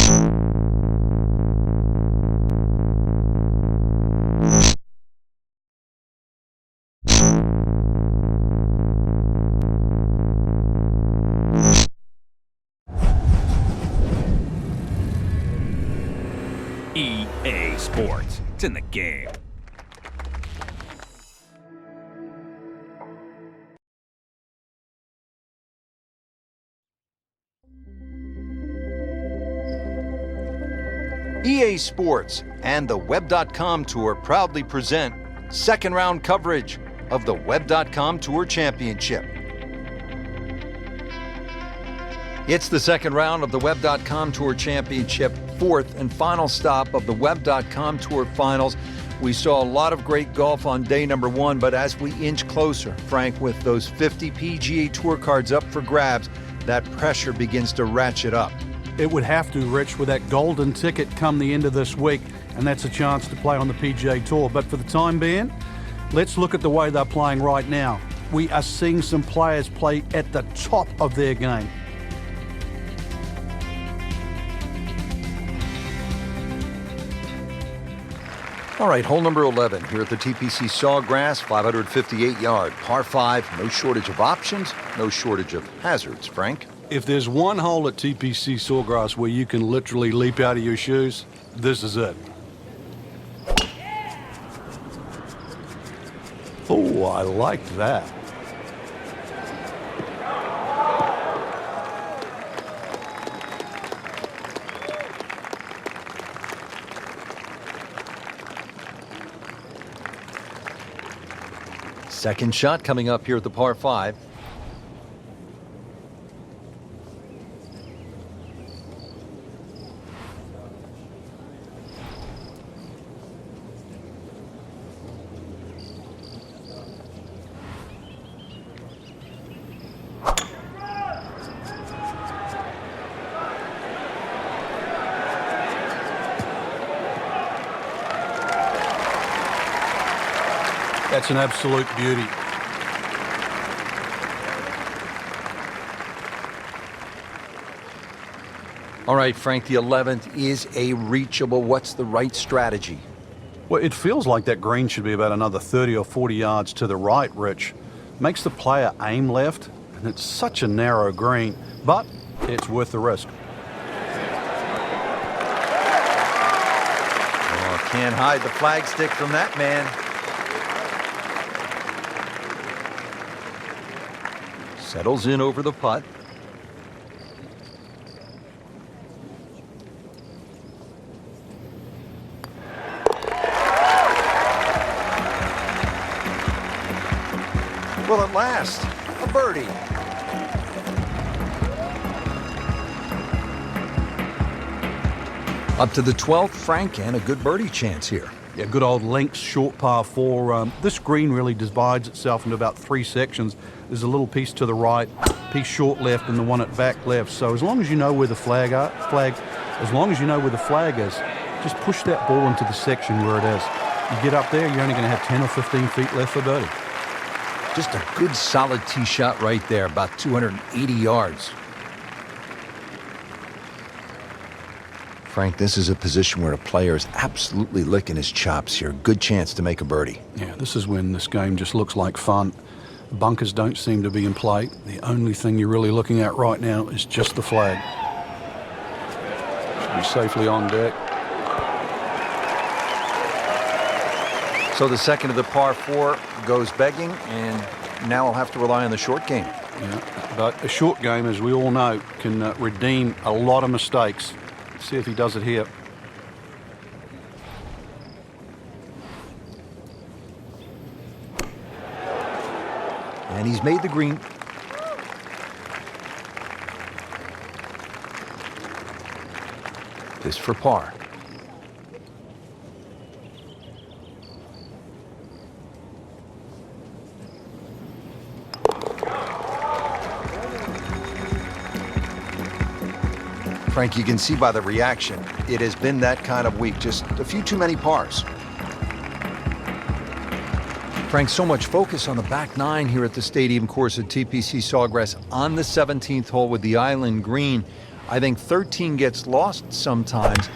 EA Sports. It's in the game. EA Sports and the Web.com Tour proudly present second round coverage of the Web.com Tour Championship. It's the second round of the Web.com Tour Championship, fourth and final stop of the Web.com Tour Finals. We saw a lot of great golf on day number one, but as we inch closer, Frank, with those 50 PGA Tour cards up for grabs, that pressure begins to ratchet up. It would have to, Rich, with that golden ticket come the end of this week, and that's a chance to play on the PGA Tour. But for the time being, let's look at the way they're playing right now. We are seeing some players play at the top of their game. All right, hole number 11 here at the TPC Sawgrass, 558-yard, par 5, no shortage of options, no shortage of hazards, Frank. If there's one hole at TPC Sawgrass where you can literally leap out of your shoes, this is it. Oh, I like that. Second shot coming up here at the par 5. That's an absolute beauty. All right, Frank, the 11th is a reachable. What's the right strategy? Well, it feels like that green should be about another 30 or 40 yards to the right, Rich. Makes the player aim left, and it's such a narrow green, but it's worth the risk. Oh, can't hide the flagstick from that man. Settles in over the putt. Well, at last, a birdie. Up to the 12th, Frank, and a good birdie chance here. Yeah, good old links, short par 4. This green really divides itself into about 3 sections. There's a little piece to the right, piece short left, and the one at back left. So as long as you know where the flag is, just push that ball into the section where it is. You get up there, you're only going to have 10 or 15 feet left for birdie. Just a good solid tee shot right there, about 280 yards. Frank, this is a position where a player is absolutely licking his chops here. Good chance to make a birdie. Yeah, this is when this game just looks like fun. Bunkers don't seem to be in play. The only thing you're really looking at right now is just the flag. Should be safely on deck. So the second of the par 4 goes begging, and now I'll have to rely on the short game. Yeah, but a short game, as we all know, can redeem a lot of mistakes. Let's see if he does it here. And he's made the green. This for par. Frank, you can see by the reaction, it has been that kind of week. Just a few too many pars. Frank, so much focus on the back 9 here at the stadium course at TPC Sawgrass on the 17th hole with the island green. I think 13 gets lost sometimes,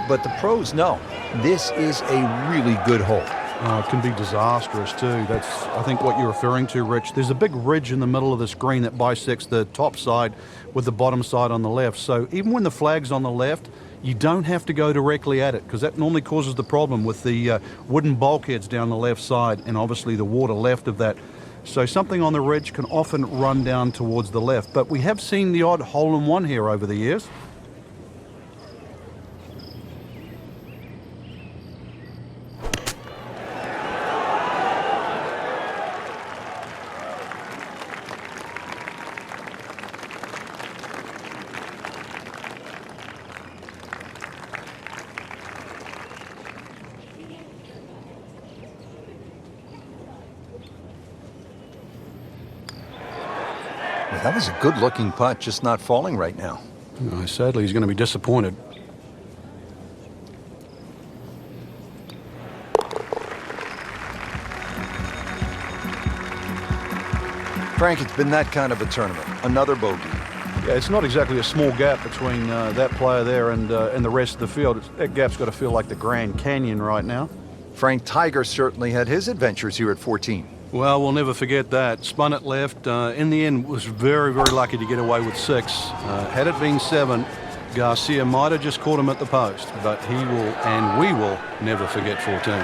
but the pros know this is a really good hole. It can be disastrous too. That's, I think, what you're referring to, Rich. There's a big ridge in the middle of this green that bisects the top side with the bottom side on the left. So even when the flag's on the left, you don't have to go directly at it, because that normally causes the problem with the wooden bulkheads down the left side and obviously the water left of that. So something on the ridge can often run down towards the left. But we have seen the odd hole-in-one here over the years. That was a good-looking putt, just not falling right now. Sadly, he's going to be disappointed. Frank, it's been that kind of a tournament. Another bogey. Yeah, it's not exactly a small gap between that player there and the rest of the field. That gap's got to feel like the Grand Canyon right now. Frank Tiger certainly had his adventures here at 14. Well, we'll never forget that. Spun it left. In the end, was very, very lucky to get away with 6. Had it been 7, Garcia might have just caught him at the post, but he will, and we will, never forget 14.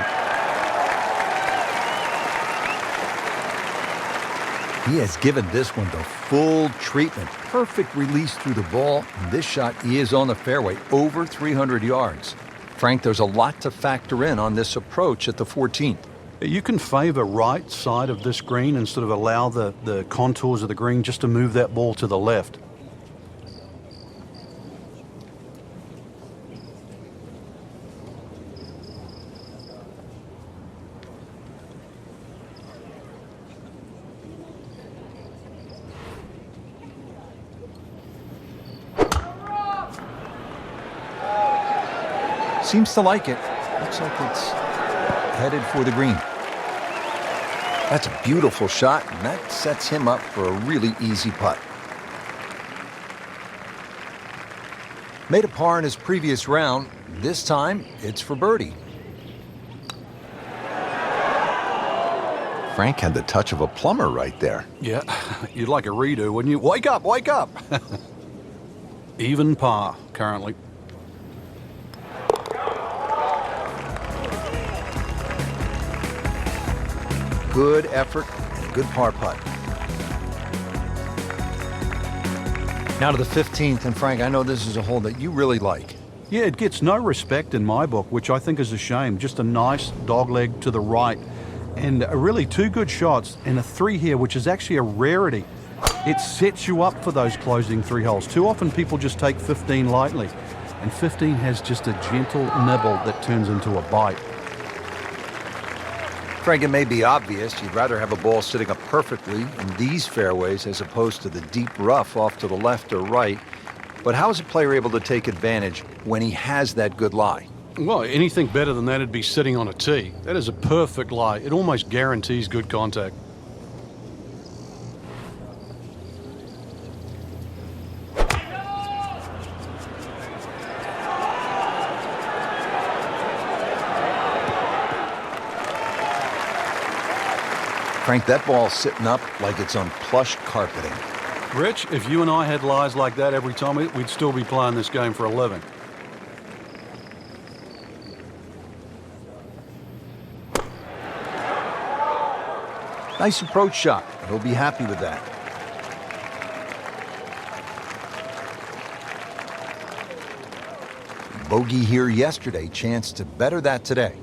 He has given this one the full treatment. Perfect release through the ball. And this shot is on the fairway, over 300 yards. Frank, there's a lot to factor in on this approach at the 14th. You can favor right side of this green and sort of allow the contours of the green just to move that ball to the left. Seems to like it. Looks like it's headed for the green. That's a beautiful shot, and that sets him up for a really easy putt. Made a par in his previous round. This time, it's for birdie. Frank had the touch of a plumber right there. Yeah, you'd like a redo, wouldn't you? Wake up, wake up! Even par, currently. Good effort and a good par putt. Now to the 15th, and Frank, I know this is a hole that you really like. Yeah, it gets no respect in my book, which I think is a shame. Just a nice dogleg to the right, and really 2 good shots, and a 3 here, which is actually a rarity. It sets you up for those closing 3 holes. Too often people just take 15 lightly, and 15 has just a gentle nibble that turns into a bite. Frank, it may be obvious you'd rather have a ball sitting up perfectly in these fairways as opposed to the deep rough off to the left or right. But how is a player able to take advantage when he has that good lie? Well, anything better than that would be sitting on a tee. That is a perfect lie. It almost guarantees good contact. Frank, that ball's sitting up like it's on plush carpeting. Rich, if you and I had lies like that every time, we'd still be playing this game for a living. Nice approach shot. He'll be happy with that. Bogey here yesterday. Chance to better that today.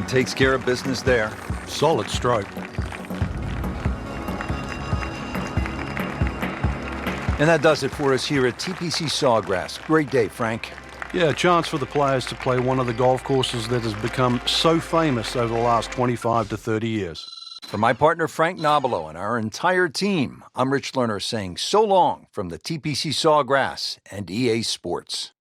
Takes care of business there. Solid stroke. And that does it for us here at TPC Sawgrass. Great day, Frank. Yeah, a chance for the players to play one of the golf courses that has become so famous over the last 25 to 30 years. For my partner, Frank Nobilo, and our entire team, I'm Rich Lerner saying so long from the TPC Sawgrass and EA Sports.